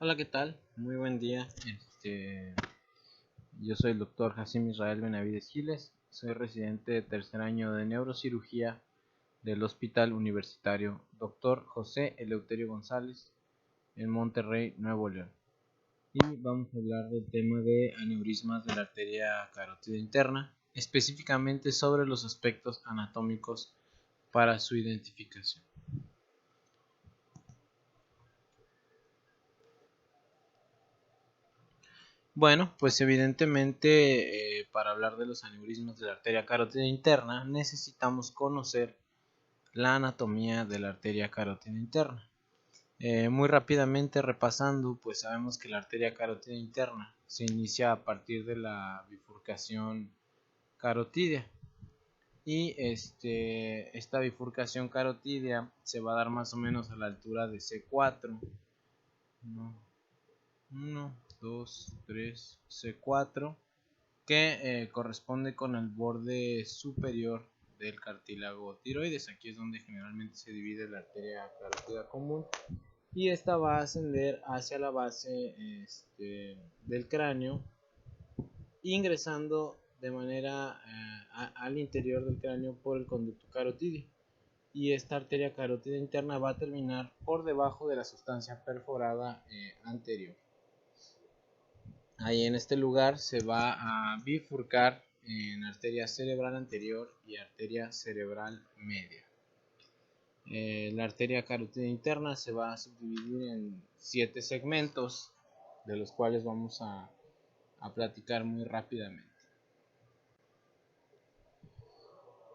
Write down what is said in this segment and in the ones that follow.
Hola, ¿qué tal? Muy buen día. Yo soy el doctor Jacim Israel Benavides Giles, soy residente de tercer año de neurocirugía del Hospital Universitario Dr. José Eleuterio González en Monterrey, Nuevo León. Y vamos a hablar del tema de aneurismas de la arteria carótida interna, específicamente sobre los aspectos anatómicos para su identificación. Bueno, pues evidentemente para hablar de los aneurismas de la arteria carótida interna necesitamos conocer la anatomía de la arteria carótida interna. Muy rápidamente repasando, pues sabemos que la arteria carótida interna se inicia a partir de la bifurcación carotídea y esta bifurcación carotídea se va a dar más o menos a la altura de C4. 1, 2, 3, C4, que corresponde con el borde superior del cartílago tiroides. Aquí es donde generalmente se divide la arteria carótida común, y esta va a ascender hacia la base del cráneo, ingresando de manera al interior del cráneo por el conducto carotídeo, y esta arteria carótida interna va a terminar por debajo de la sustancia perforada anterior. Ahí en este lugar se va a bifurcar en arteria cerebral anterior y arteria cerebral media. La arteria carótida interna se va a subdividir en 7 segmentos, de los cuales vamos a platicar muy rápidamente.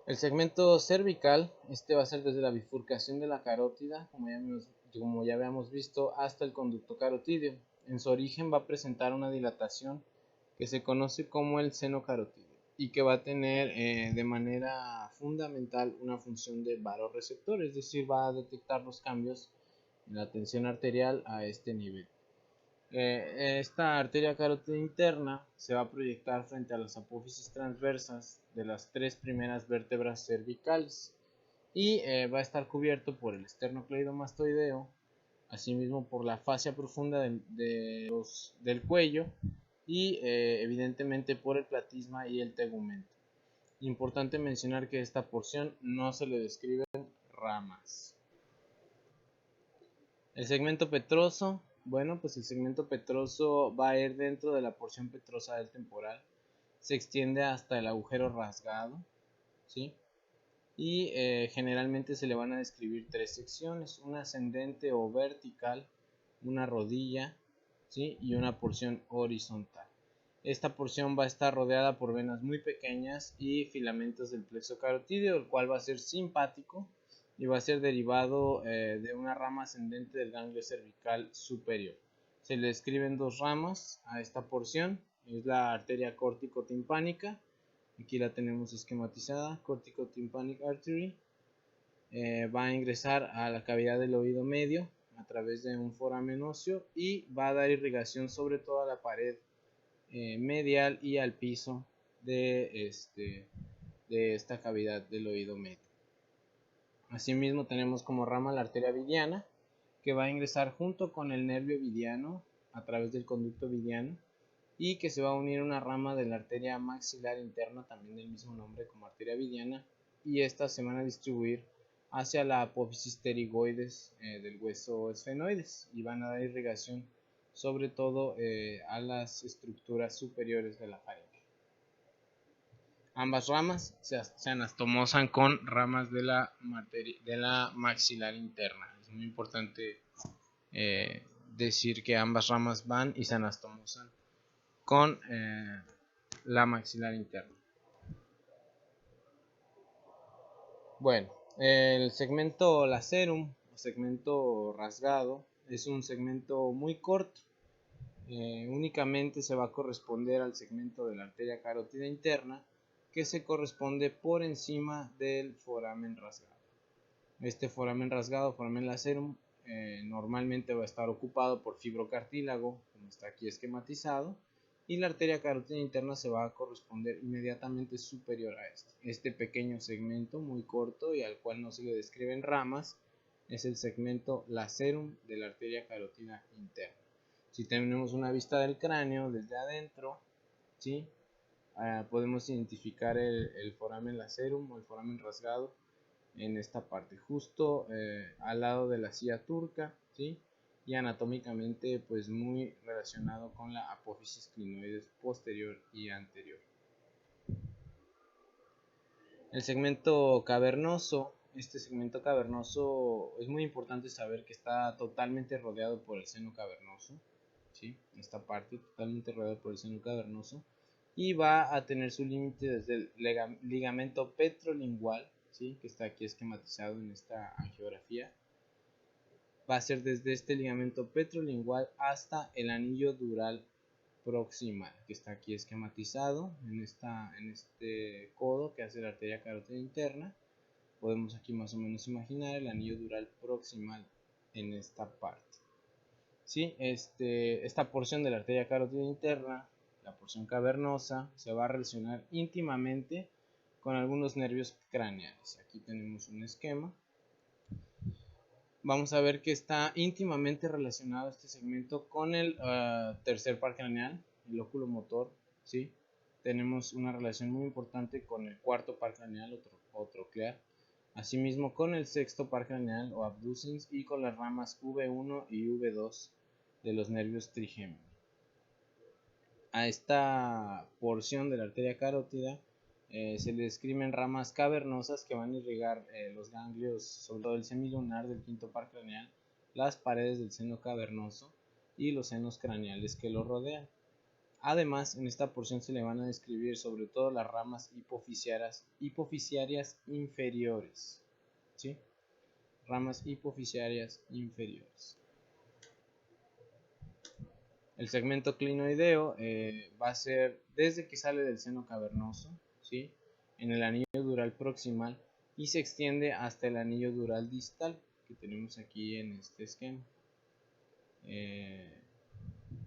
El segmento cervical, va a ser desde la bifurcación de la carótida, como ya habíamos visto, hasta el conducto carotídeo. En su origen va a presentar una dilatación que se conoce como el seno carotídeo y que va a tener de manera fundamental una función de varoreceptor, es decir, va a detectar los cambios en la tensión arterial a este nivel. Esta arteria carótida interna se va a proyectar frente a las apófisis transversas de las 3 primeras vértebras cervicales y va a estar cubierto por el esternocleidomastoideo, asimismo por la fascia profunda del cuello y evidentemente por el platisma y el tegumento. Importante mencionar que esta porción no se le describen ramas. El segmento petroso, bueno, pues el segmento petroso va a ir dentro de la porción petrosa del temporal, se extiende hasta el agujero rasgado, ¿sí? Y generalmente se le van a describir 3 secciones, una ascendente o vertical, una rodilla, ¿sí? Y una porción horizontal. Esta porción va a estar rodeada por venas muy pequeñas y filamentos del plexo carotídeo, el cual va a ser simpático y va a ser derivado de una rama ascendente del ganglio cervical superior. Se le describen 2 ramas a esta porción, es la arteria córtico-timpánica, aquí la tenemos esquematizada, cortico-tympanic artery, va a ingresar a la cavidad del oído medio a través de un foramen óseo y va a dar irrigación sobre toda la pared medial y al piso de esta cavidad del oído medio. Asimismo tenemos como rama la arteria vidiana, que va a ingresar junto con el nervio vidiano a través del conducto vidiano y que se va a unir a una rama de la arteria maxilar interna, también del mismo nombre como arteria vidiana, y estas se van a distribuir hacia la apófisis pterigoides del hueso esfenoides y van a dar irrigación sobre todo a las estructuras superiores de la faringe. Ambas ramas se anastomosan con ramas de la maxilar interna. Es muy importante decir que ambas ramas van y se anastomosan con la maxilar interna. Bueno, el segmento lacerum, o segmento rasgado, es un segmento muy corto. Únicamente se va a corresponder al segmento de la arteria carótida interna, que se corresponde por encima del foramen rasgado. Este foramen rasgado, foramen lacerum, normalmente va a estar ocupado por fibrocartílago, como está aquí esquematizado, y la arteria carótida interna se va a corresponder inmediatamente superior a este pequeño segmento muy corto y al cual no se le describen ramas, es el segmento lacerum de la arteria carótida interna. Si tenemos una vista del cráneo desde adentro, ¿sí? Podemos identificar el foramen lacerum o el foramen rasgado en esta parte, justo al lado de la silla turca, ¿sí? Y anatómicamente pues muy relacionado con la apófisis clinoides posterior y anterior. El segmento cavernoso, este segmento cavernoso es muy importante saber que está totalmente rodeado por el seno cavernoso, ¿sí? Esta parte totalmente rodeada por el seno cavernoso, y va a tener su límite desde el ligamento petrolingual, ¿sí? Que está aquí esquematizado en esta angiografía. Va a ser desde este ligamento petrolingual hasta el anillo dural proximal, que está aquí esquematizado en este codo que hace la arteria carótida interna. Podemos aquí más o menos imaginar el anillo dural proximal en esta parte. ¿Sí? Esta porción de la arteria carótida interna, la porción cavernosa, se va a relacionar íntimamente con algunos nervios craneales. Aquí tenemos un esquema. Vamos a ver que está íntimamente relacionado este segmento con el tercer par craneal, el óculo motor, ¿sí? Tenemos una relación muy importante con el cuarto par craneal o troclear, asimismo con el sexto par craneal o abducens y con las ramas V1 y V2 de los nervios trigémenos. A esta porción de la arteria carótida se le describen ramas cavernosas que van a irrigar los ganglios, sobre todo el semilunar del quinto par craneal, las paredes del seno cavernoso y los senos craneales que lo rodean. Además, en esta porción se le van a describir sobre todo las ramas hipofisiarias inferiores, ¿sí? Ramas hipofisiarias inferiores. El segmento clinoideo va a ser desde que sale del seno cavernoso, ¿sí? En el anillo dural proximal y se extiende hasta el anillo dural distal que tenemos aquí en este esquema.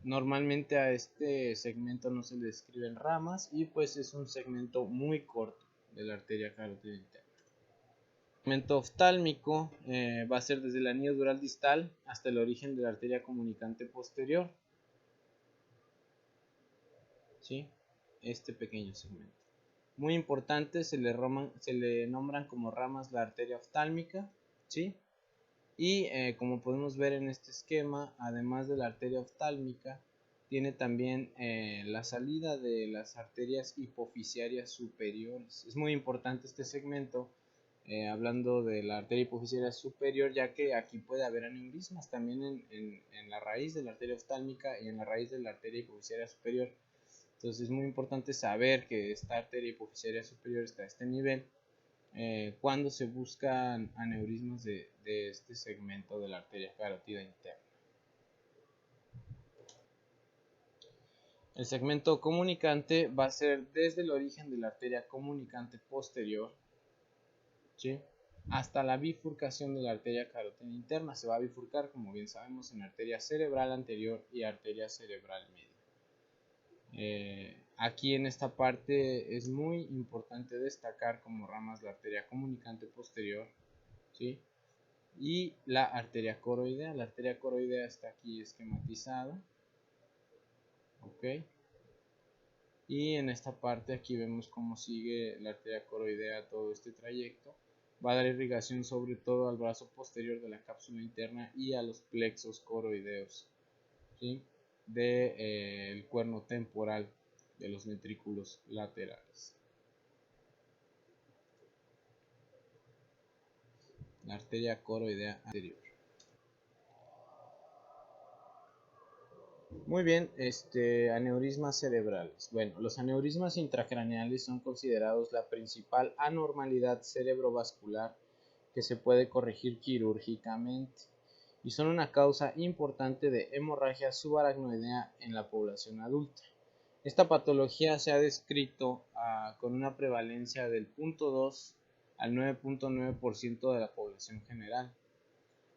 Normalmente a este segmento no se le describen ramas y pues es un segmento muy corto de la arteria carótida interna. El segmento oftálmico va a ser desde el anillo dural distal hasta el origen de la arteria comunicante posterior, ¿sí? Este pequeño segmento. Muy importante, se le nombran como ramas la arteria oftálmica, ¿sí? Y como podemos ver en este esquema, además de la arteria oftálmica, tiene también la salida de las arterias hipofisiarias superiores. Es muy importante este segmento, hablando de la arteria hipofisiaria superior, ya que aquí puede haber aneurismas también en la raíz de la arteria oftálmica y en la raíz de la arteria hipofisiaria superior. Entonces es muy importante saber que esta arteria hipofisiaria superior está a este nivel cuando se buscan aneurismas de este segmento de la arteria carótida interna. El segmento comunicante va a ser desde el origen de la arteria comunicante posterior, ¿sí? Hasta la bifurcación de la arteria carótida interna. Se va a bifurcar, como bien sabemos, en arteria cerebral anterior y arteria cerebral media. Aquí en esta parte es muy importante destacar como ramas la arteria comunicante posterior, ¿sí? Y la arteria coroidea. La arteria coroidea está aquí esquematizada, ¿ok? Y en esta parte aquí vemos cómo sigue la arteria coroidea todo este trayecto. Va a dar irrigación sobre todo al brazo posterior de la cápsula interna y a los plexos coroideos, ¿sí? Del cuerno temporal de los ventrículos laterales. La arteria coroidea anterior. Muy bien, aneurismas cerebrales. Bueno, los aneurismas intracraneales son considerados la principal anormalidad cerebrovascular que se puede corregir quirúrgicamente y son una causa importante de hemorragia subaracnoidea en la población adulta. Esta patología se ha descrito con una prevalencia del 0.2 al 9.9% de la población general,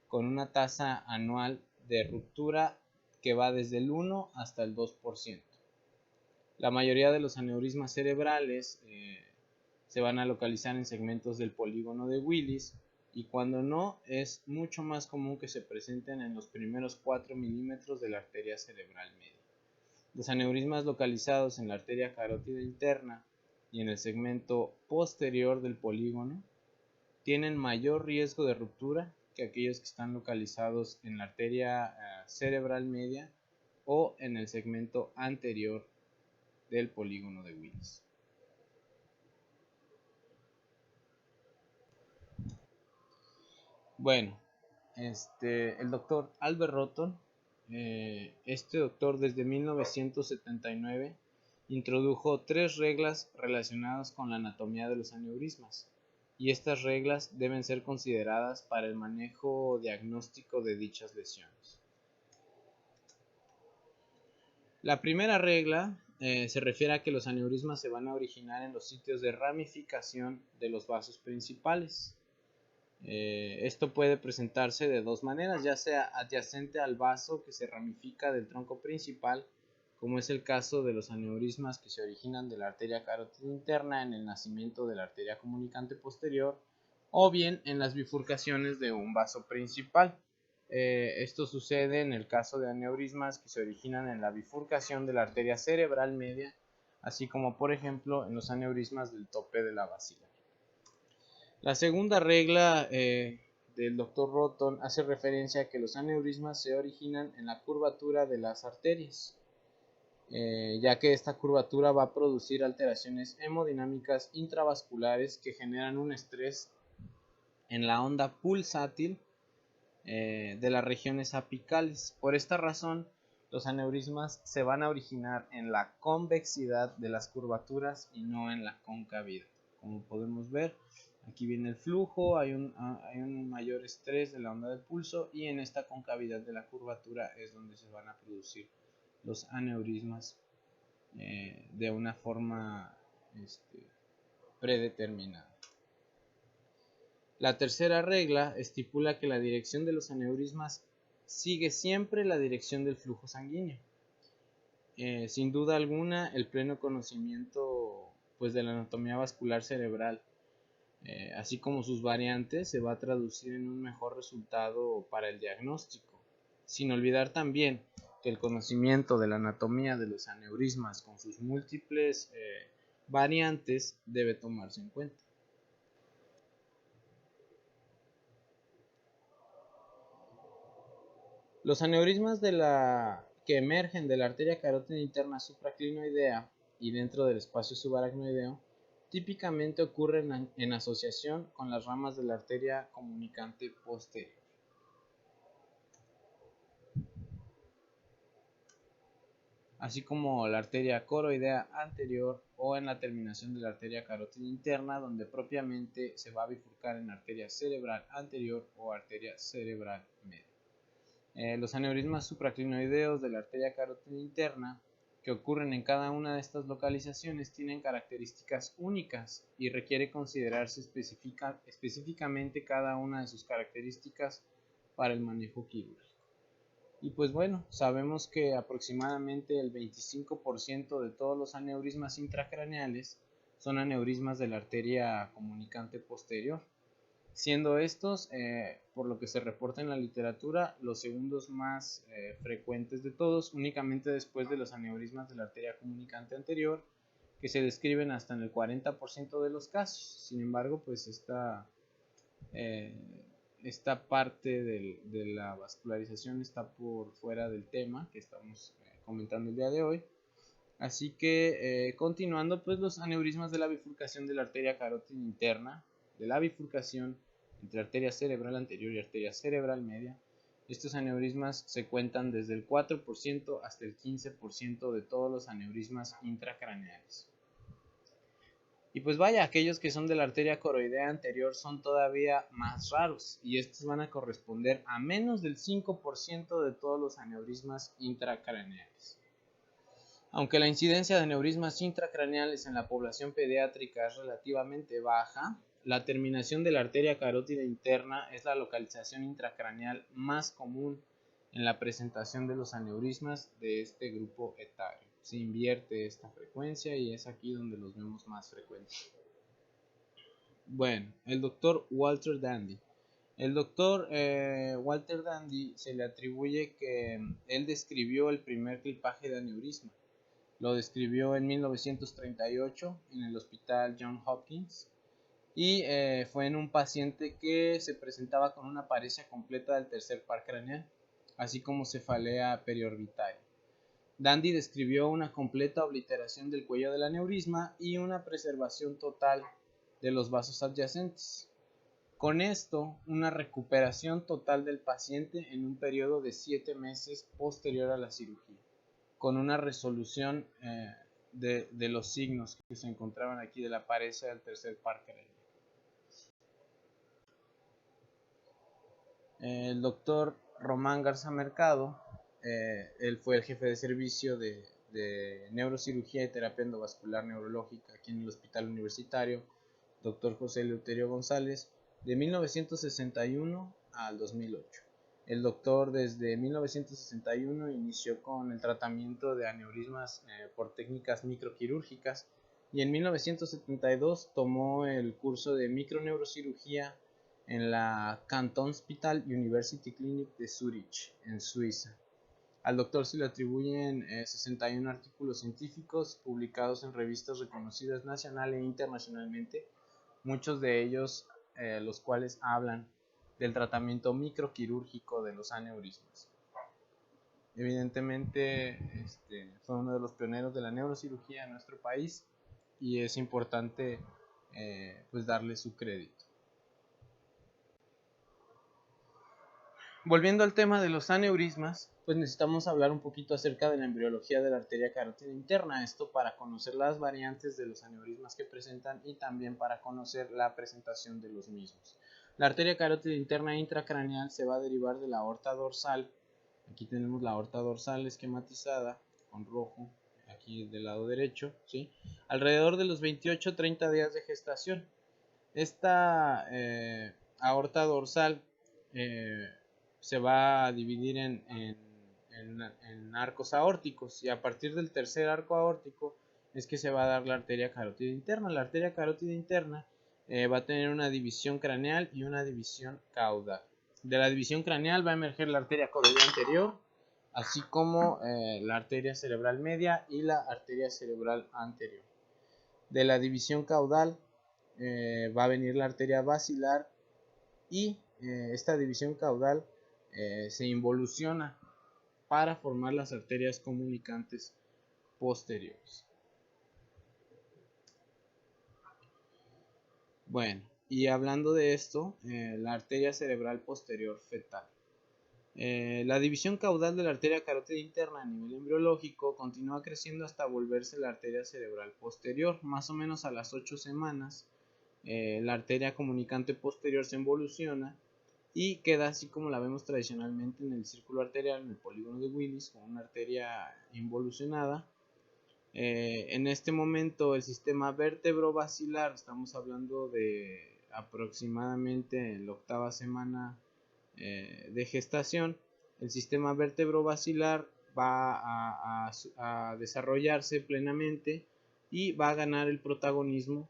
con una tasa anual de ruptura que va desde el 1 hasta el 2%. La mayoría de los aneurismas cerebrales se van a localizar en segmentos del polígono de Willis y cuando no, es mucho más común que se presenten en los primeros 4 milímetros de la arteria cerebral media. Los aneurismas localizados en la arteria carótida interna y en el segmento posterior del polígono tienen mayor riesgo de ruptura que aquellos que están localizados en la arteria cerebral media o en el segmento anterior del polígono de Willis. Bueno, el doctor Albert Roton, este doctor desde 1979 introdujo 3 reglas relacionadas con la anatomía de los aneurismas, y estas reglas deben ser consideradas para el manejo diagnóstico de dichas lesiones. La primera regla se refiere a que los aneurismas se van a originar en los sitios de ramificación de los vasos principales. Esto puede presentarse de 2 maneras, ya sea adyacente al vaso que se ramifica del tronco principal, como es el caso de los aneurismas que se originan de la arteria carótida interna en el nacimiento de la arteria comunicante posterior, o bien en las bifurcaciones de un vaso principal. Esto sucede en el caso de aneurismas que se originan en la bifurcación de la arteria cerebral media, así como por ejemplo en los aneurismas del tope de la basilar. La segunda regla del Dr. Roton hace referencia a que los aneurismas se originan en la curvatura de las arterias, ya que esta curvatura va a producir alteraciones hemodinámicas intravasculares que generan un estrés en la onda pulsátil de las regiones apicales. Por esta razón, los aneurismas se van a originar en la convexidad de las curvaturas y no en la concavidad. Como podemos ver, aquí viene el flujo, hay un mayor estrés de la onda del pulso, y en esta concavidad de la curvatura es donde se van a producir los aneurismas de una forma predeterminada. La tercera regla estipula que la dirección de los aneurismas sigue siempre la dirección del flujo sanguíneo. Sin duda alguna, el pleno conocimiento de la anatomía vascular cerebral, así como sus variantes, se va a traducir en un mejor resultado para el diagnóstico, sin olvidar también que el conocimiento de la anatomía de los aneurismas con sus múltiples variantes debe tomarse en cuenta. Los aneurismas que emergen de la arteria carótida interna supraclinoidea y dentro del espacio subaracnoideo típicamente ocurren en asociación con las ramas de la arteria comunicante posterior. Así como la arteria coroidea anterior o en la terminación de la arteria carótida interna, donde propiamente se va a bifurcar en arteria cerebral anterior o arteria cerebral media. Los aneurismas supraclinoideos de la arteria carótida interna que ocurren en cada una de estas localizaciones tienen características únicas y requiere considerarse específicamente cada una de sus características para el manejo quirúrgico. Y pues bueno, sabemos que aproximadamente el 25% de todos los aneurismas intracraneales son aneurismas de la arteria comunicante posterior, siendo estos, por lo que se reporta en la literatura, los segundos más frecuentes de todos, únicamente después de los aneurismas de la arteria comunicante anterior, que se describen hasta en el 40% de los casos. Sin embargo, pues esta parte de la vascularización está por fuera del tema que estamos comentando el día de hoy. Así que continuando, pues los aneurismas de la bifurcación de la arteria carótida interna, de la bifurcación entre arteria cerebral anterior y arteria cerebral media, estos aneurismas se cuentan desde el 4% hasta el 15% de todos los aneurismas intracraneales. Y pues vaya, aquellos que son de la arteria coroidea anterior son todavía más raros, y estos van a corresponder a menos del 5% de todos los aneurismas intracraneales. Aunque la incidencia de aneurismas intracraneales en la población pediátrica es relativamente baja, la terminación de la arteria carótida interna es la localización intracraneal más común en la presentación de los aneurismas de este grupo etario. Se invierte esta frecuencia y es aquí donde los vemos más frecuentes. Bueno, el doctor Walter Dandy El doctor Walter Dandy se le atribuye que él describió el primer clipaje de aneurisma. Lo describió en 1938 en el hospital Johns Hopkins y fue en un paciente que se presentaba con una paresia completa del tercer par craneal, así como cefalea periorbitaria. Dandy describió una completa obliteración del cuello del aneurisma y una preservación total de los vasos adyacentes. Con esto, una recuperación total del paciente en un periodo de 7 meses posterior a la cirugía, con una resolución de los signos que se encontraban aquí de la paresia del tercer par craneal. El doctor Román Garza Mercado, él fue el jefe de servicio de neurocirugía y terapia endovascular neurológica aquí en el Hospital Universitario, doctor José Eleuterio González, de 1961 al 2008. El doctor desde 1961 inició con el tratamiento de aneurismas por técnicas microquirúrgicas y en 1972 tomó el curso de microneurocirugía en la Kantonsspital University Clinic de Zurich, en Suiza. Al doctor se le atribuyen 61 artículos científicos publicados en revistas reconocidas nacional e internacionalmente, muchos de ellos los cuales hablan del tratamiento microquirúrgico de los aneurismas. Evidentemente fue uno de los pioneros de la neurocirugía en nuestro país y es importante pues darle su crédito. Volviendo al tema de los aneurismas, pues necesitamos hablar un poquito acerca de la embriología de la arteria carótida interna, esto para conocer las variantes de los aneurismas que presentan y también para conocer la presentación de los mismos. La arteria carótida interna intracraneal se va a derivar de la aorta dorsal. Aquí tenemos la aorta dorsal esquematizada con rojo, aquí del lado derecho, ¿sí? Alrededor de los 28-30 días de gestación. Esta aorta dorsal se va a dividir en arcos aórticos y a partir del tercer arco aórtico es que se va a dar la arteria carótida interna. La arteria carótida interna va a tener una división craneal y una división caudal. De la división craneal va a emerger la arteria caudal anterior, así como la arteria cerebral media y la arteria cerebral anterior. De la división caudal va a venir la arteria basilar y esta división caudal se involuciona para formar las arterias comunicantes posteriores. Bueno, y hablando de esto, la arteria cerebral posterior fetal. La división caudal de la arteria carótida interna a nivel embriológico continúa creciendo hasta volverse la arteria cerebral posterior, más o menos a las 8 semanas. La arteria comunicante posterior se involuciona y queda así como la vemos tradicionalmente en el círculo arterial, en el polígono de Willis, con una arteria involucionada. En este momento el sistema vértebro-basilar, estamos hablando de aproximadamente la 8ª semana de gestación, el sistema vértebro-basilar va a desarrollarse plenamente y va a ganar el protagonismo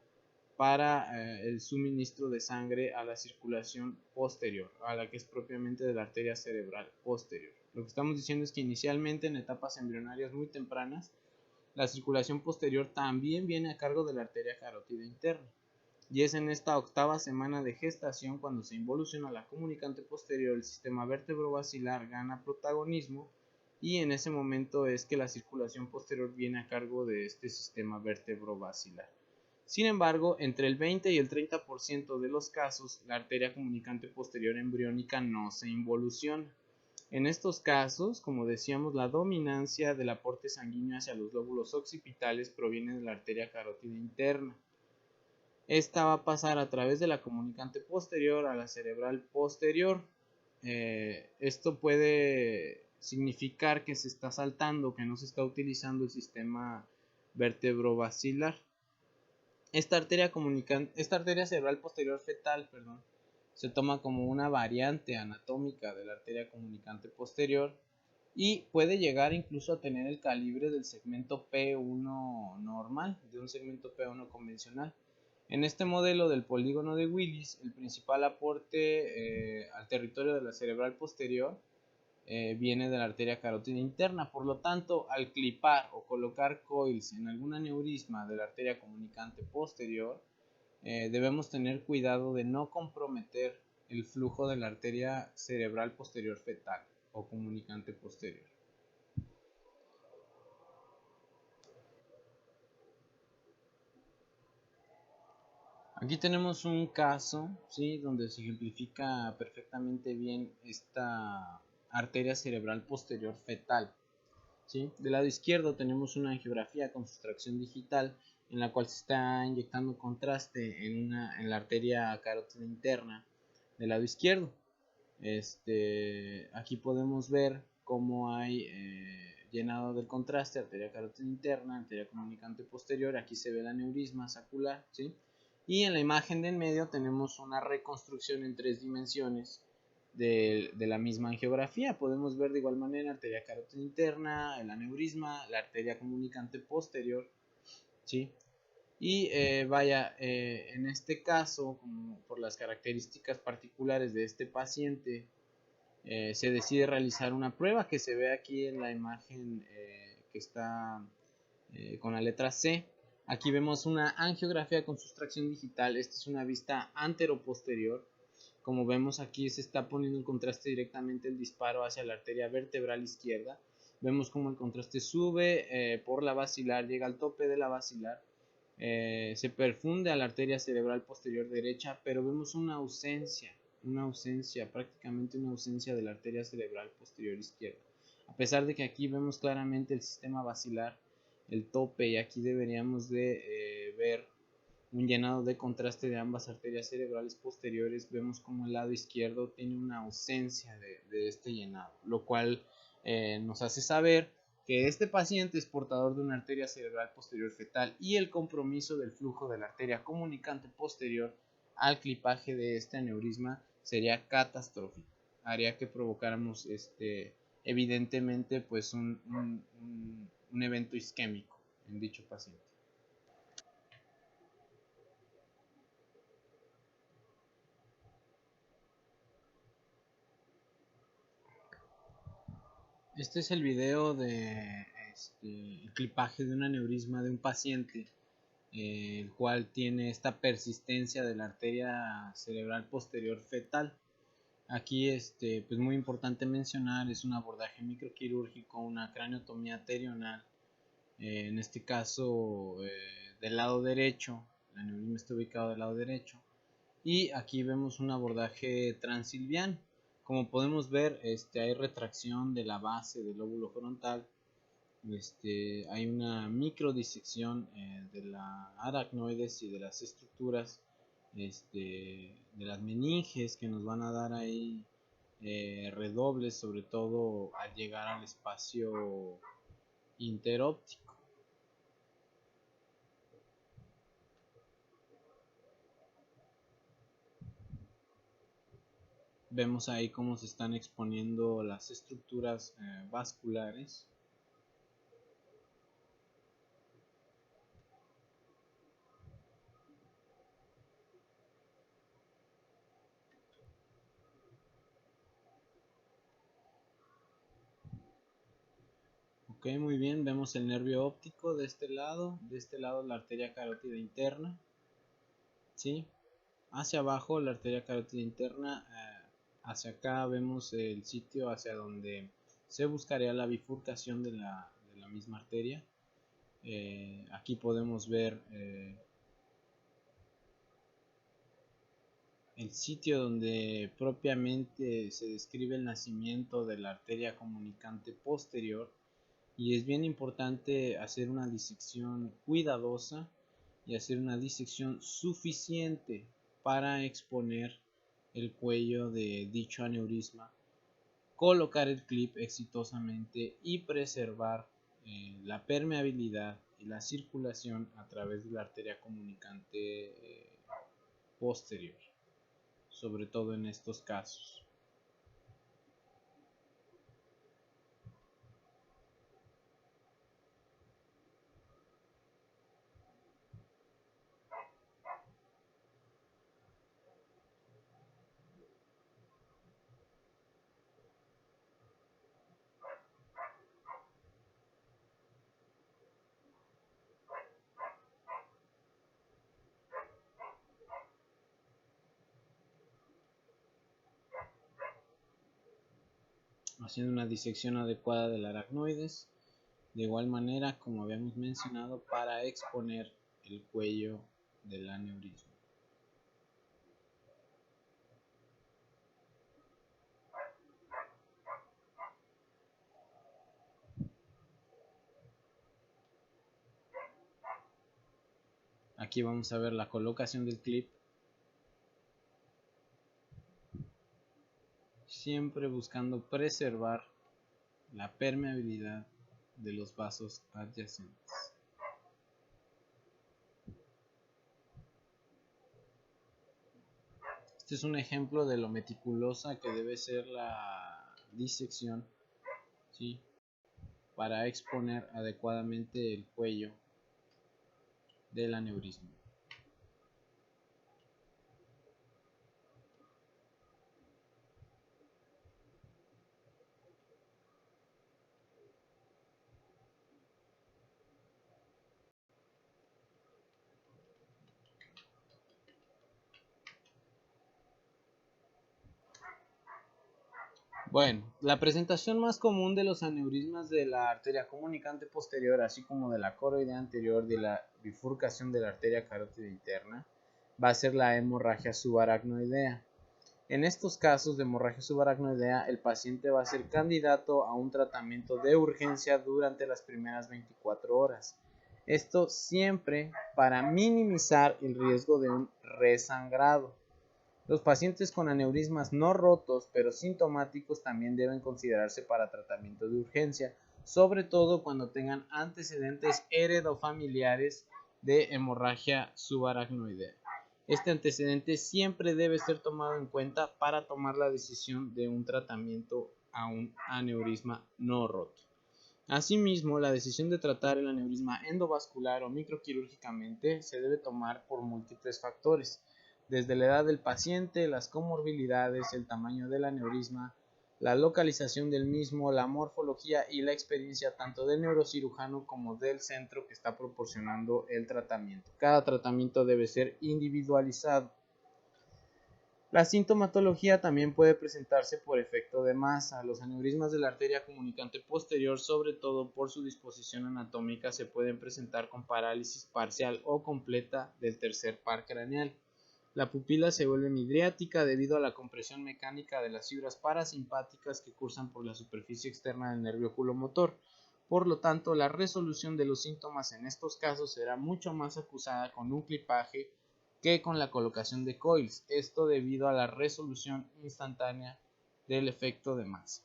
para el suministro de sangre a la circulación posterior, a la que es propiamente de la arteria cerebral posterior. Lo que estamos diciendo es que inicialmente en etapas embrionarias muy tempranas, la circulación posterior también viene a cargo de la arteria carótida interna. Y es en esta 8ª semana de gestación cuando se involuciona la comunicante posterior, el sistema vértebro-basilar gana protagonismo y en ese momento es que la circulación posterior viene a cargo de este sistema vértebro-basilar. Sin embargo, entre el 20 y el 30% de los casos, la arteria comunicante posterior embriónica no se involuciona. En estos casos, como decíamos, la dominancia del aporte sanguíneo hacia los lóbulos occipitales proviene de la arteria carótida interna. Esta va a pasar a través de la comunicante posterior a la cerebral posterior. Esto puede significar que se está saltando, que no se está utilizando el sistema vertebrovascular. Esta arteria cerebral posterior fetal, se toma como una variante anatómica de la arteria comunicante posterior y puede llegar incluso a tener el calibre del segmento P1 normal, de un segmento P1 convencional. En este modelo del polígono de Willis, el principal aporte al territorio de la cerebral posterior viene de la arteria carótida interna. Por lo tanto, al clipar o colocar coils en algún aneurisma de la arteria comunicante posterior, debemos tener cuidado de no comprometer el flujo de la arteria cerebral posterior fetal o comunicante posterior. Aquí tenemos un caso, ¿sí?, donde se ejemplifica perfectamente bien esta arteria cerebral posterior fetal. ¿Sí? Del lado izquierdo tenemos una angiografía con sustracción digital en la cual se está inyectando contraste en la arteria carótida interna del lado izquierdo. Aquí podemos ver cómo hay llenado del contraste, arteria carótida interna, arteria comunicante posterior. Aquí se ve el aneurisma sacular, ¿sí? Y en la imagen de en medio tenemos una reconstrucción en 3 dimensiones de la misma angiografía. Podemos ver de igual manera arteria carótida interna, el aneurisma, la arteria comunicante posterior, ¿sí? Y en este caso, como por las características particulares de este paciente, se decide realizar una prueba que se ve aquí en la imagen que está con la letra C. Aquí vemos una angiografía con sustracción digital. Esta es una vista antero-posterior. Como vemos aquí se está poniendo el contraste directamente el disparo hacia la arteria vertebral izquierda. Vemos como el contraste sube por la basilar, llega al tope de la basilar, se perfunde a la arteria cerebral posterior derecha, pero vemos una ausencia, prácticamente una ausencia de la arteria cerebral posterior izquierda. A pesar de que aquí vemos claramente el sistema basilar, el tope, y aquí deberíamos de ver un llenado de contraste de ambas arterias cerebrales posteriores, vemos como el lado izquierdo tiene una ausencia de este llenado, lo cual nos hace saber que este paciente es portador de una arteria cerebral posterior fetal y el compromiso del flujo de la arteria comunicante posterior al clipaje de este aneurisma sería catastrófico, haría que provocáramos evidentemente pues un evento isquémico en dicho paciente. Este es el video de el clipaje de un aneurisma de un paciente, el cual tiene esta persistencia de la arteria cerebral posterior fetal. Aquí, pues muy importante mencionar, es un abordaje microquirúrgico, una craniotomía terional, en este caso del lado derecho, el aneurisma está ubicado del lado derecho, y aquí vemos un abordaje transilviano. Como podemos ver, hay retracción de la base del lóbulo frontal, hay una microdisección de la aracnoides y de las estructuras de las meninges, que nos van a dar ahí redobles, sobre todo al llegar al espacio interóptico. Vemos ahí cómo se están exponiendo las estructuras vasculares. Ok, muy bien, vemos el nervio óptico de este lado la arteria carótida interna, ¿sí? Hacia abajo la arteria carótida interna, hacia acá vemos el sitio hacia donde se buscaría la bifurcación de la misma arteria. Aquí podemos ver el sitio donde propiamente se describe el nacimiento de la arteria comunicante posterior, y es bien importante hacer una disección cuidadosa y hacer una disección suficiente para exponer el cuello de dicho aneurisma, colocar el clip exitosamente y preservar la permeabilidad y la circulación a través de la arteria comunicante posterior, sobre todo en estos casos. haciendo una disección adecuada del aracnoides, de igual manera como habíamos mencionado, para exponer el cuello del aneurisma. Aquí vamos a ver la colocación del clip, siempre buscando preservar la permeabilidad de los vasos adyacentes. Este es un ejemplo de lo meticulosa que debe ser la disección, ¿sí?, para exponer adecuadamente el cuello del aneurisma. Bueno, la presentación más común de los aneurismas de la arteria comunicante posterior, así como de la coroidea anterior, de la bifurcación de la arteria carótida interna, va a ser la hemorragia subaracnoidea. En estos casos de hemorragia subaracnoidea, el paciente va a ser candidato a un tratamiento de urgencia durante las primeras 24 horas. Esto siempre para minimizar el riesgo de un resangrado. Los pacientes con aneurismas no rotos pero sintomáticos también deben considerarse para tratamiento de urgencia, sobre todo cuando tengan antecedentes heredofamiliares de hemorragia subaracnoidea. Este antecedente siempre debe ser tomado en cuenta para tomar la decisión de un tratamiento a un aneurisma no roto. Asimismo, la decisión de tratar el aneurisma endovascular o microquirúrgicamente se debe tomar por múltiples factores, desde la edad del paciente, las comorbilidades, el tamaño del aneurisma, la localización del mismo, la morfología y la experiencia tanto del neurocirujano como del centro que está proporcionando el tratamiento. Cada tratamiento debe ser individualizado. La sintomatología también puede presentarse por efecto de masa. Los aneurismas de la arteria comunicante posterior, sobre todo por su disposición anatómica, se pueden presentar con parálisis parcial o completa del tercer par craneal. La pupila se vuelve midriática debido a la compresión mecánica de las fibras parasimpáticas que cursan por la superficie externa del nervio oculomotor. Por lo tanto, la resolución de los síntomas en estos casos será mucho más acusada con un clipaje que con la colocación de coils, esto debido a la resolución instantánea del efecto de masa.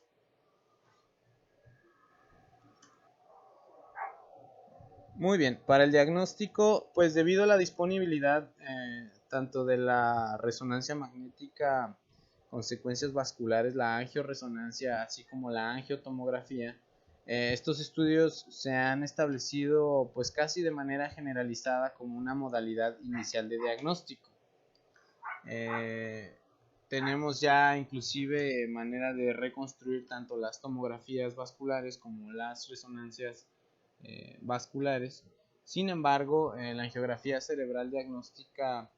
Muy bien, para el diagnóstico, pues debido a la disponibilidad tanto de la resonancia magnética con secuencias vasculares, la angioresonancia, así como la angiotomografía, estos estudios se han establecido pues casi de manera generalizada como una modalidad inicial de diagnóstico. Tenemos ya inclusive manera de reconstruir tanto las tomografías vasculares como las resonancias vasculares. Sin embargo, la angiografía cerebral diagnóstica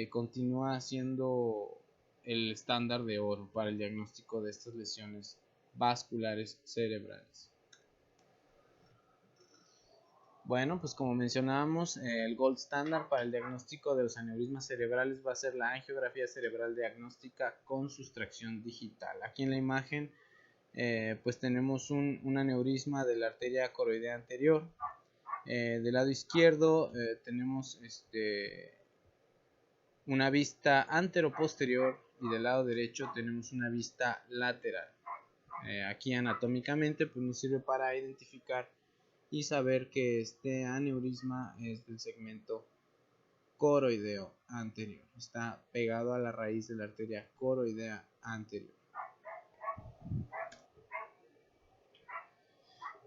continúa siendo el estándar de oro para el diagnóstico de estas lesiones vasculares cerebrales. Bueno, pues como mencionábamos, el gold standard para el diagnóstico de los aneurismas cerebrales va a ser la angiografía cerebral diagnóstica con sustracción digital. Aquí en la imagen pues tenemos un aneurisma de la arteria coroidea anterior. Del lado izquierdo tenemos una vista anteroposterior y del lado derecho tenemos una vista lateral. Aquí anatómicamente pues nos sirve para identificar y saber que este aneurisma es del segmento coroideo anterior. Está pegado a la raíz de la arteria coroidea anterior.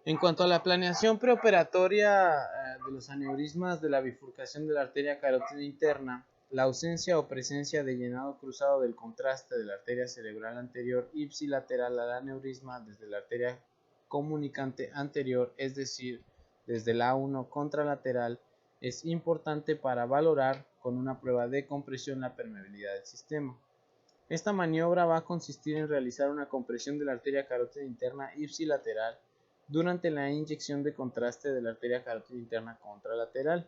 En cuanto a la planeación preoperatoria de los aneurismas de la bifurcación de la arteria carótida interna, la ausencia o presencia de llenado cruzado del contraste de la arteria cerebral anterior ipsilateral al aneurisma desde la arteria comunicante anterior, es decir, desde la A1 contralateral, es importante para valorar con una prueba de compresión la permeabilidad del sistema. Esta maniobra va a consistir en realizar una compresión de la arteria carótida interna ipsilateral durante la inyección de contraste de la arteria carótida interna contralateral.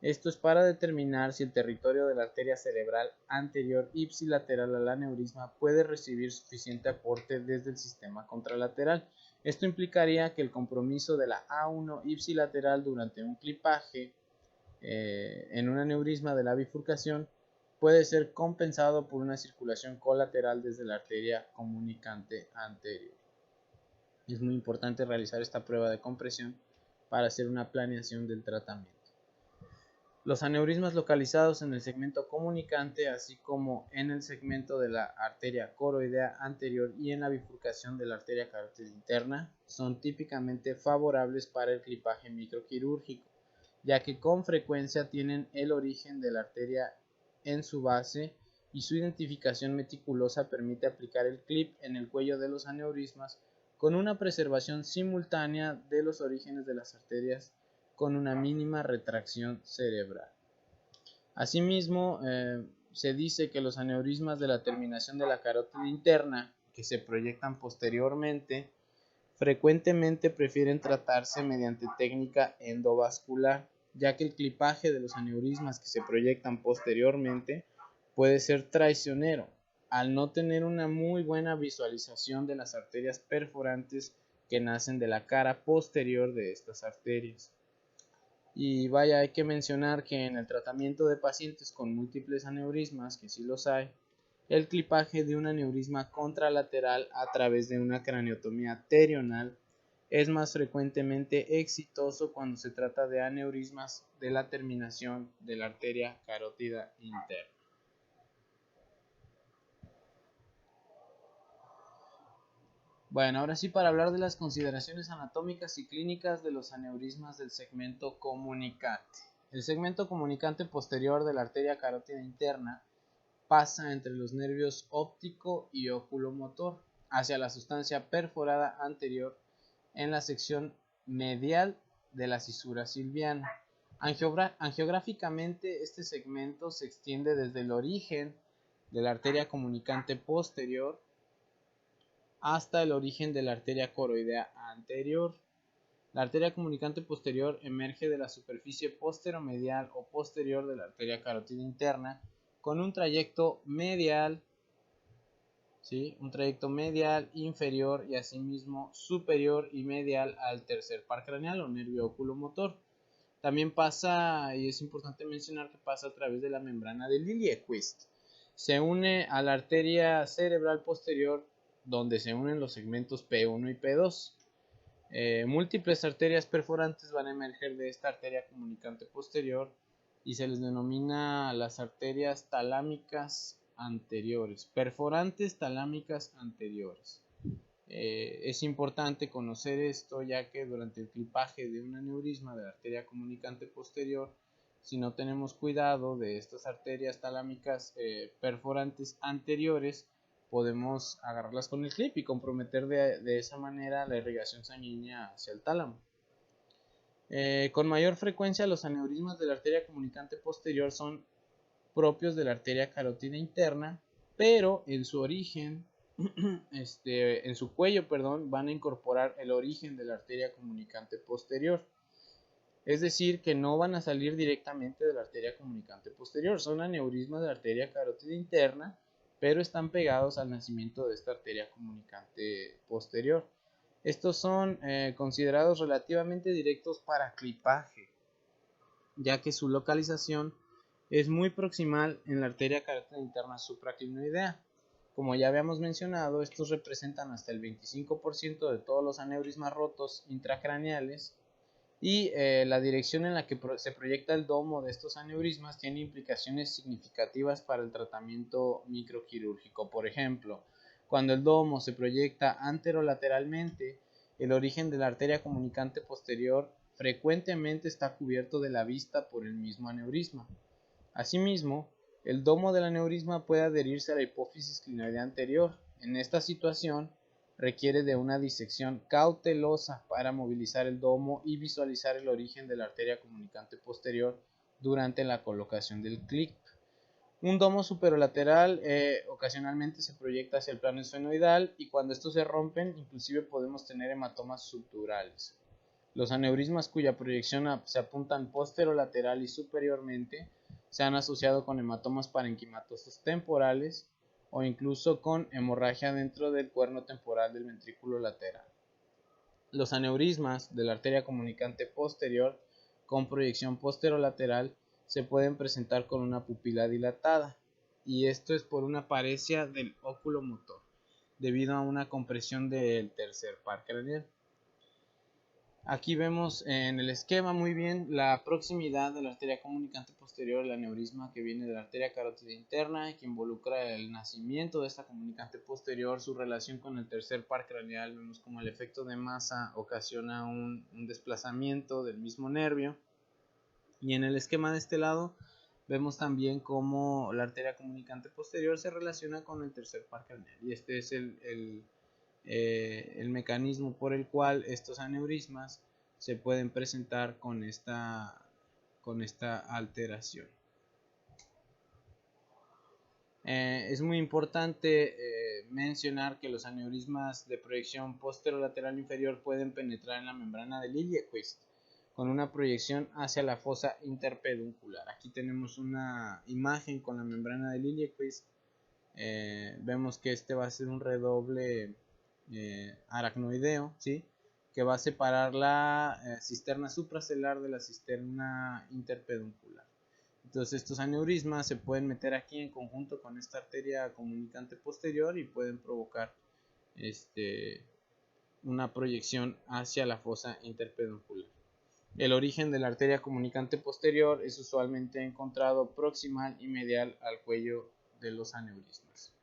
Esto es para determinar si el territorio de la arteria cerebral anterior ipsilateral al aneurisma puede recibir suficiente aporte desde el sistema contralateral. Esto implicaría que el compromiso de la A1 ipsilateral durante un clipaje en un aneurisma de la bifurcación puede ser compensado por una circulación colateral desde la arteria comunicante anterior. Es muy importante realizar esta prueba de compresión para hacer una planeación del tratamiento. Los aneurismas localizados en el segmento comunicante, así como en el segmento de la arteria coroidea anterior y en la bifurcación de la arteria carótida interna, son típicamente favorables para el clipaje microquirúrgico, ya que con frecuencia tienen el origen de la arteria en su base y su identificación meticulosa permite aplicar el clip en el cuello de los aneurismas con una preservación simultánea de los orígenes de las arterias con una mínima retracción cerebral. Asimismo, se dice que los aneurismas de la terminación de la carótida interna, que se proyectan posteriormente, frecuentemente prefieren tratarse mediante técnica endovascular, ya que el clipaje de los aneurismas que se proyectan posteriormente puede ser traicionero, al no tener una muy buena visualización de las arterias perforantes que nacen de la cara posterior de estas arterias. Y vaya, hay que mencionar que en el tratamiento de pacientes con múltiples aneurismas, que sí los hay, el clipaje de un aneurisma contralateral a través de una craniotomía terional es más frecuentemente exitoso cuando se trata de aneurismas de la terminación de la arteria carótida interna. Bueno, ahora sí, para hablar de las consideraciones anatómicas y clínicas de los aneurismas del segmento comunicante. El segmento comunicante posterior de la arteria carótida interna pasa entre los nervios óptico y oculomotor hacia la sustancia perforada anterior en la sección medial de la cisura silviana. Angiográficamente, este segmento se extiende desde el origen de la arteria comunicante posterior hasta el origen de la arteria coroidea anterior. La arteria comunicante posterior emerge de la superficie posteromedial o posterior de la arteria carótida interna con un trayecto medial, ¿sí? Un trayecto medial, inferior y asimismo superior y medial al tercer par craneal o nervio oculomotor. También pasa, y es importante mencionar que pasa a través de la membrana de Liliequist. Se une a la arteria cerebral posterior donde se unen los segmentos P1 y P2. Múltiples arterias perforantes van a emerger de esta arteria comunicante posterior y se les denomina las arterias talámicas anteriores, perforantes talámicas anteriores. Es importante conocer esto ya que durante el clipaje de un aneurisma de la arteria comunicante posterior, si no tenemos cuidado de estas arterias talámicas perforantes anteriores, podemos agarrarlas con el clip y comprometer de esa manera la irrigación sanguínea hacia el tálamo. Con mayor frecuencia los aneurismas de la arteria comunicante posterior son propios de la arteria carótida interna, pero en su origen, en su cuello, van a incorporar el origen de la arteria comunicante posterior. Es decir, que no van a salir directamente de la arteria comunicante posterior, son aneurismas de la arteria carótida interna, pero están pegados al nacimiento de esta arteria comunicante posterior. Estos son considerados relativamente directos para clipaje, ya que su localización es muy proximal en la arteria carótida interna supraclinoidea. Como ya habíamos mencionado, estos representan hasta el 25% de todos los aneurismas rotos intracraneales y la dirección en la que se proyecta el domo de estos aneurismas tiene implicaciones significativas para el tratamiento microquirúrgico. Por ejemplo, cuando el domo se proyecta anterolateralmente, el origen de la arteria comunicante posterior frecuentemente está cubierto de la vista por el mismo aneurisma. Asimismo, el domo del aneurisma puede adherirse a la hipófisis clinoidea anterior. En esta situación, requiere de una disección cautelosa para movilizar el domo y visualizar el origen de la arteria comunicante posterior durante la colocación del clip. Un domo superolateral ocasionalmente se proyecta hacia el plano esfenoidal y cuando estos se rompen, inclusive podemos tener hematomas subdurales. Los aneurismas cuya proyección se apuntan posterolateral y superiormente se han asociado con hematomas parenquimatosos temporales o incluso con hemorragia dentro del cuerno temporal del ventrículo lateral. Los aneurismas de la arteria comunicante posterior con proyección posterolateral se pueden presentar con una pupila dilatada, y esto es por una paresia del óculo motor, debido a una compresión del tercer par craneal. Aquí vemos en el esquema muy bien la proximidad de la arteria comunicante posterior al aneurisma que viene de la arteria carótida interna y que involucra el nacimiento de esta comunicante posterior, su relación con el tercer par craneal. Vemos como el efecto de masa ocasiona un desplazamiento del mismo nervio, y en el esquema de este lado vemos también cómo la arteria comunicante posterior se relaciona con el tercer par craneal, y este es el mecanismo por el cual estos aneurismas se pueden presentar con esta alteración. Es muy importante mencionar que los aneurismas de proyección posterolateral inferior pueden penetrar en la membrana de Liljequist con una proyección hacia la fosa interpeduncular. Aquí tenemos una imagen con la membrana de Liljequist. Vemos que este va a ser un redoble aracnoideo, ¿sí?, que va a separar la cisterna supracelular de la cisterna interpeduncular. Entonces estos aneurismas se pueden meter aquí en conjunto con esta arteria comunicante posterior y pueden provocar una proyección hacia la fosa interpeduncular. El origen de la arteria comunicante posterior es usualmente encontrado proximal y medial al cuello de los aneurismas.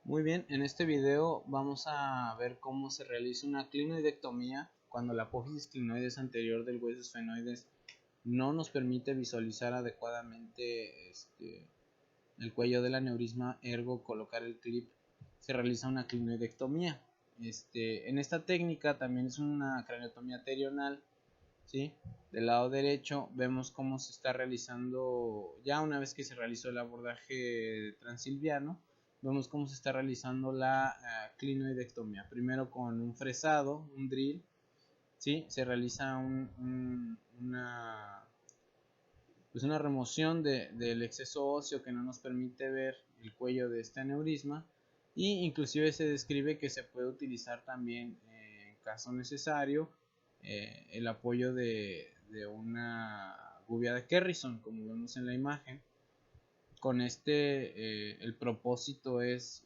Muy bien, en este video vamos a ver cómo se realiza una clinoidectomía cuando la apófisis clinoides anterior del hueso esfenoides no nos permite visualizar adecuadamente el cuello del aneurisma, ergo colocar el clip se realiza una clinoidectomía. En esta técnica también es una craniotomía terional, ¿sí? Del lado derecho vemos cómo se está realizando, ya una vez que se realizó el abordaje transilviano, vemos cómo se está realizando la clinoidectomía. Primero con un fresado, un drill, ¿sí? Se realiza una remoción del exceso óseo que no nos permite ver el cuello de este aneurisma, y inclusive se describe que se puede utilizar también en caso necesario el apoyo de una gubia de Kerrison, como vemos en la imagen. Con el propósito es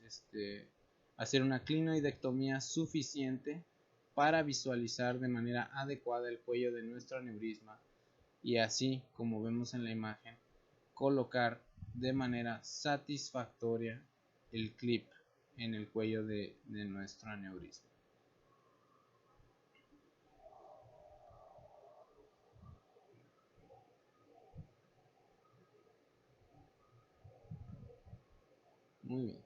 hacer una clinoidectomía suficiente para visualizar de manera adecuada el cuello de nuestro aneurisma, y así, como vemos en la imagen, colocar de manera satisfactoria el clip en el cuello de nuestro aneurisma. Muy bien.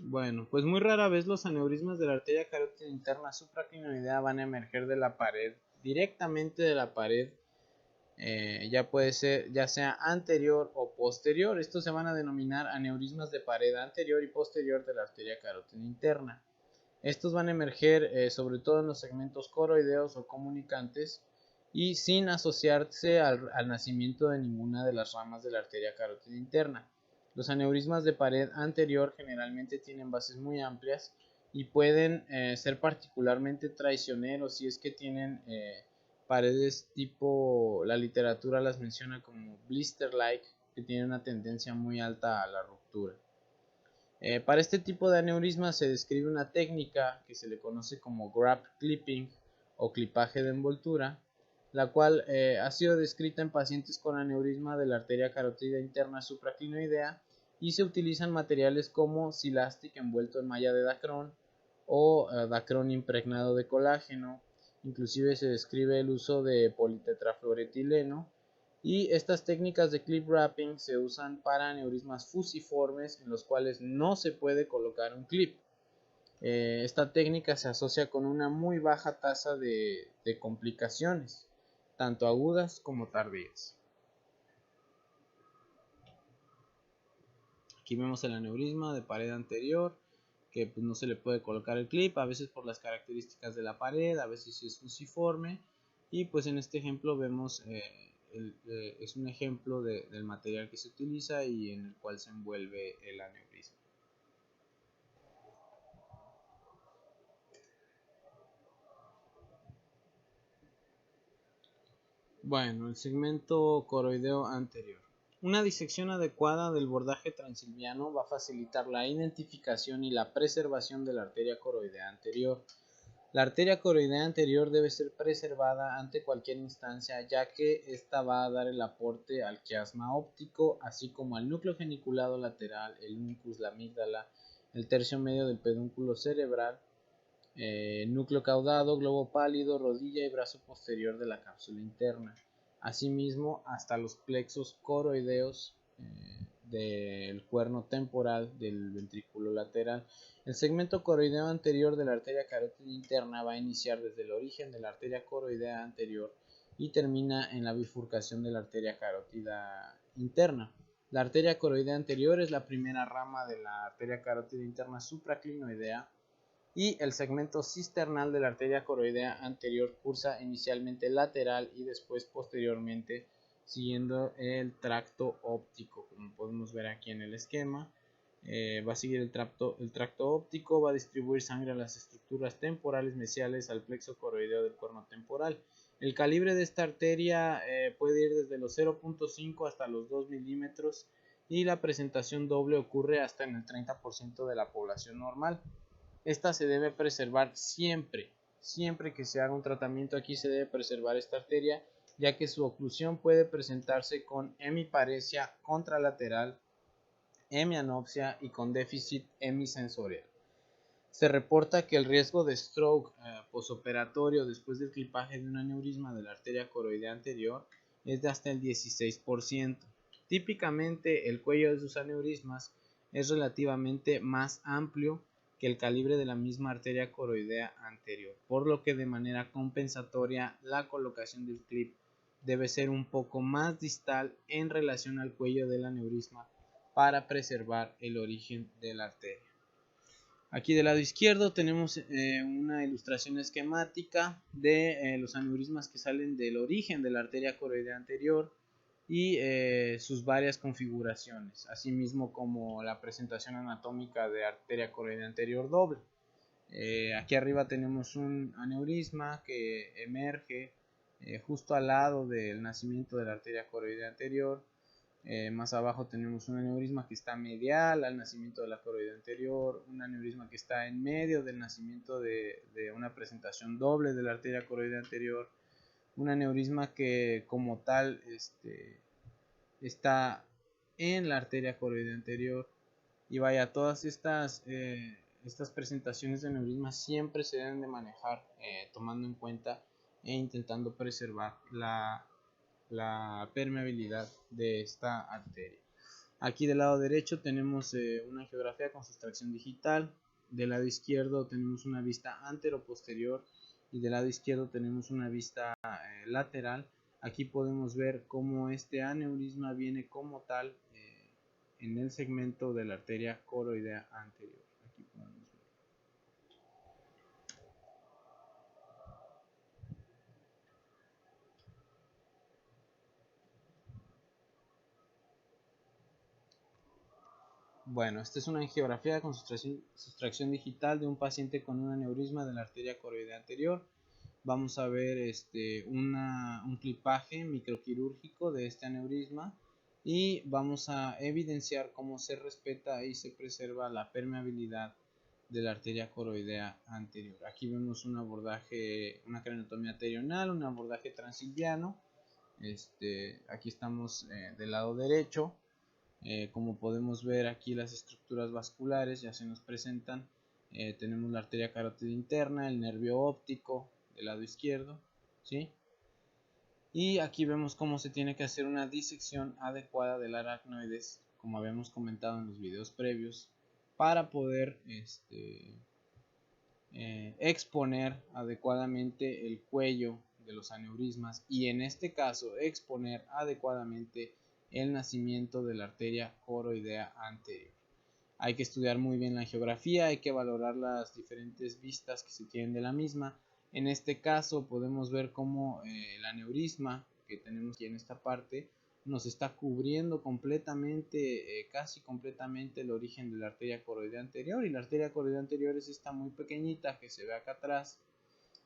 Bueno, pues muy rara vez los aneurismas de la arteria carótida interna supraclinoidea van a emerger de la pared, directamente de la pared, ya puede ser ya sea anterior o posterior. Estos se van a denominar aneurismas de pared anterior y posterior de la arteria carótida interna. Estos van a emerger sobre todo en los segmentos coroideos o comunicantes y sin asociarse al nacimiento de ninguna de las ramas de la arteria carótida interna. Los aneurismas de pared anterior generalmente tienen bases muy amplias y pueden ser particularmente traicioneros si es que tienen paredes tipo, la literatura las menciona como blister-like, que tienen una tendencia muy alta a la ruptura. Para este tipo de aneurisma se describe una técnica que se le conoce como grab clipping o clipaje de envoltura, la cual ha sido descrita en pacientes con aneurisma de la arteria carótida interna supraclinoidea, y se utilizan materiales como Silastic envuelto en malla de Dacron o Dacron impregnado de colágeno. Inclusive se describe el uso de politetrafluoretileno, y estas técnicas de clip wrapping se usan para aneurismas fusiformes en los cuales no se puede colocar un clip. Esta técnica se asocia con una muy baja tasa de complicaciones, tanto agudas como tardías. Aquí vemos el aneurisma de pared anterior, que pues, no se le puede colocar el clip, a veces por las características de la pared, a veces es fusiforme, y pues en este ejemplo vemos, es un ejemplo del material que se utiliza y en el cual se envuelve el aneurisma. Bueno, el segmento coroideo anterior. Una disección adecuada del bordaje transilviano va a facilitar la identificación y la preservación de la arteria coroidea anterior. La arteria coroidea anterior debe ser preservada ante cualquier instancia, ya que esta va a dar el aporte al quiasma óptico, así como al núcleo geniculado lateral, el uncus, la amígdala, el tercio medio del pedúnculo cerebral, núcleo caudado, globo pálido, rodilla y brazo posterior de la cápsula interna. Asimismo, hasta los plexos coroideos del cuerno temporal del ventrículo lateral. El segmento coroideo anterior de la arteria carótida interna va a iniciar desde el origen de la arteria coroidea anterior y termina en la bifurcación de la arteria carótida interna. La arteria coroidea anterior es la primera rama de la arteria carótida interna supraclinoidea, y el segmento cisternal de la arteria coroidea anterior cursa inicialmente lateral y después posteriormente siguiendo el tracto óptico, como podemos ver aquí en el esquema. Va a seguir el tracto óptico, va a distribuir sangre a las estructuras temporales mesiales, al plexo coroideo del cuerno temporal. El calibre de esta arteria puede ir desde los 0.5 hasta los 2 milímetros, y la presentación doble ocurre hasta en el 30% de la población normal. Esta se debe preservar siempre que se haga un tratamiento. Aquí se debe preservar esta arteria, ya que su oclusión puede presentarse con hemiparesia contralateral, hemianopsia y con déficit hemisensorial. Se reporta que el riesgo de stroke posoperatorio después del clipaje de un aneurisma de la arteria coroidea anterior es de hasta el 16%. Típicamente el cuello de sus aneurismas es relativamente más amplio que el calibre de la misma arteria coroidea anterior, por lo que de manera compensatoria la colocación del clip debe ser un poco más distal en relación al cuello del aneurisma para preservar el origen de la arteria. Aquí del lado izquierdo tenemos una ilustración esquemática de los aneurismas que salen del origen de la arteria coroidea anterior y sus varias configuraciones, asimismo como la presentación anatómica de arteria coroidea anterior doble. Aquí arriba tenemos un aneurisma que emerge justo al lado del nacimiento de la arteria coroidea anterior. Más abajo tenemos un aneurisma que está medial al nacimiento de la coroidea anterior, un aneurisma que está en medio del nacimiento de una presentación doble de la arteria coroidea anterior, un aneurisma que como tal está en la arteria coroidea anterior. Y vaya, todas estas presentaciones de aneurisma siempre se deben de manejar tomando en cuenta e intentando preservar la permeabilidad de esta arteria. Aquí del lado derecho tenemos una angiografía con sustracción digital, del lado izquierdo tenemos una vista antero-posterior y del lado izquierdo tenemos una vista lateral. Aquí podemos ver cómo este aneurisma viene como tal en el segmento de la arteria coroidea anterior. Aquí podemos ver. Bueno, esta es una angiografía con sustracción digital de un paciente con un aneurisma de la arteria coroidea anterior. Vamos a ver un clipaje microquirúrgico de este aneurisma y vamos a evidenciar cómo se respeta y se preserva la permeabilidad de la arteria coroidea anterior. Aquí vemos un abordaje, una craniotomía arterional, un abordaje transilviano. Aquí estamos del lado derecho. Como podemos ver aquí, las estructuras vasculares ya se nos presentan. Tenemos la arteria carótida interna, el nervio óptico del lado izquierdo, ¿sí? Y aquí vemos cómo se tiene que hacer una disección adecuada del aracnoides, como habíamos comentado en los videos previos, para poder exponer adecuadamente el cuello de los aneurismas y en este caso exponer adecuadamente el nacimiento de la arteria coroidea anterior. Hay que estudiar muy bien la geografía, hay que valorar las diferentes vistas que se tienen de la misma. En este caso podemos ver cómo el aneurisma que tenemos aquí en esta parte nos está cubriendo completamente, casi completamente el origen de la arteria coroidea anterior, y la arteria coroidea anterior es esta muy pequeñita que se ve acá atrás,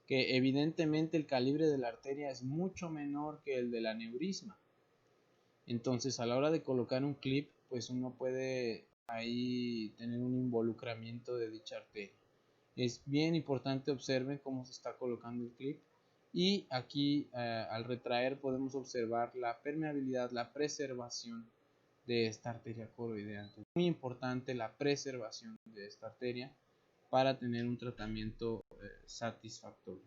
que evidentemente el calibre de la arteria es mucho menor que el del aneurisma. Entonces a la hora de colocar un clip, pues uno puede ahí tener un involucramiento de dicha arteria. Es bien importante observen cómo se está colocando el clip, y aquí al retraer podemos observar la permeabilidad, la preservación de esta arteria coroidea. Es muy importante la preservación de esta arteria para tener un tratamiento satisfactorio.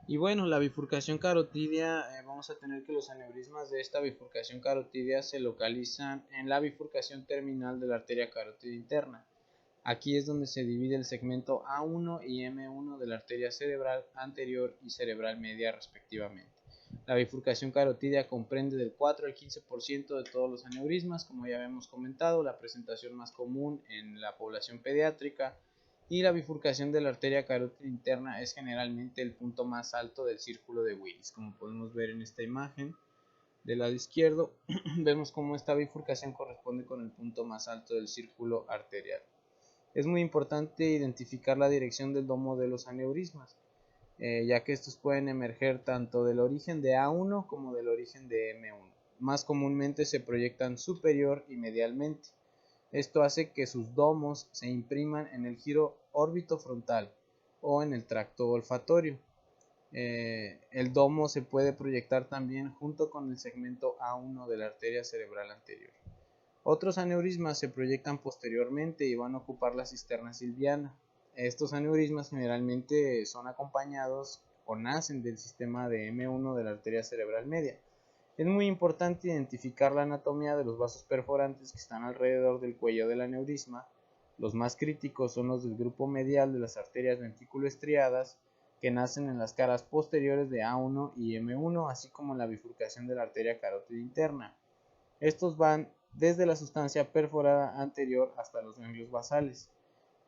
Y bueno, la bifurcación carotidia, vamos a tener que los aneurismas de esta bifurcación carotidia se localizan en la bifurcación terminal de la arteria carótida interna. Aquí es donde se divide el segmento A1 y M1 de la arteria cerebral anterior y cerebral media respectivamente. La bifurcación carotidia comprende del 4 al 15% de todos los aneurismas, como ya habíamos comentado, la presentación más común en la población pediátrica, y la bifurcación de la arteria carótida interna es generalmente el punto más alto del círculo de Willis, como podemos ver en esta imagen. Del lado izquierdo vemos cómo esta bifurcación corresponde con el punto más alto del círculo arterial. Es muy importante identificar la dirección del domo de los aneurismas, ya que estos pueden emerger tanto del origen de A1 como del origen de M1. Más comúnmente se proyectan superior y medialmente. Esto hace que sus domos se impriman en el giro órbito-frontal o en el tracto olfatorio. El domo se puede proyectar también junto con el segmento A1 de la arteria cerebral anterior. Otros aneurismas se proyectan posteriormente y van a ocupar la cisterna silviana. Estos aneurismas generalmente son acompañados o nacen del sistema de M1 de la arteria cerebral media. Es muy importante identificar la anatomía de los vasos perforantes que están alrededor del cuello del aneurisma. Los más críticos son los del grupo medial de las arterias ventrículo-estriadas, que nacen en las caras posteriores de A1 y M1, así como en la bifurcación de la arteria carótida interna. Estos van desde la sustancia perforada anterior hasta los ganglios basales,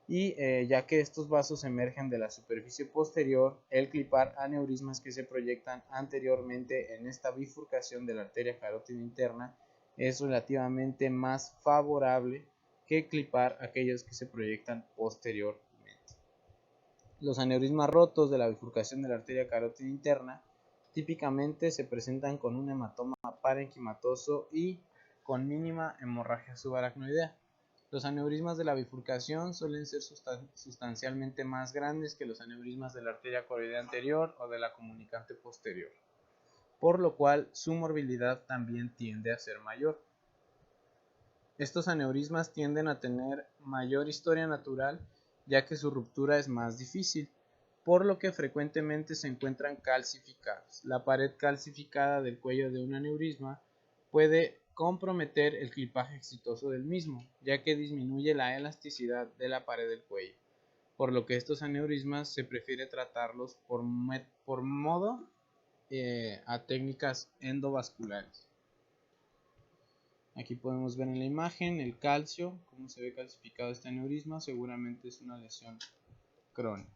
y ya que estos vasos emergen de la superficie posterior, el clipar aneurismas que se proyectan anteriormente en esta bifurcación de la arteria carótida interna es relativamente más favorable que clipar aquellos que se proyectan posteriormente. Los aneurismas rotos de la bifurcación de la arteria carótida interna típicamente se presentan con un hematoma parenquimatoso y con mínima hemorragia subaracnoidea. Los aneurismas de la bifurcación suelen ser sustancialmente más grandes que los aneurismas de la arteria coroidea anterior o de la comunicante posterior, por lo cual su morbilidad también tiende a ser mayor. Estos aneurismas tienden a tener mayor historia natural, ya que su ruptura es más difícil, por lo que frecuentemente se encuentran calcificados. La pared calcificada del cuello de un aneurisma puede comprometer el clipaje exitoso del mismo, ya que disminuye la elasticidad de la pared del cuello, por lo que estos aneurismas se prefiere tratarlos por modo a técnicas endovasculares. Aquí podemos ver en la imagen el calcio, cómo se ve calcificado este aneurisma, seguramente es una lesión crónica.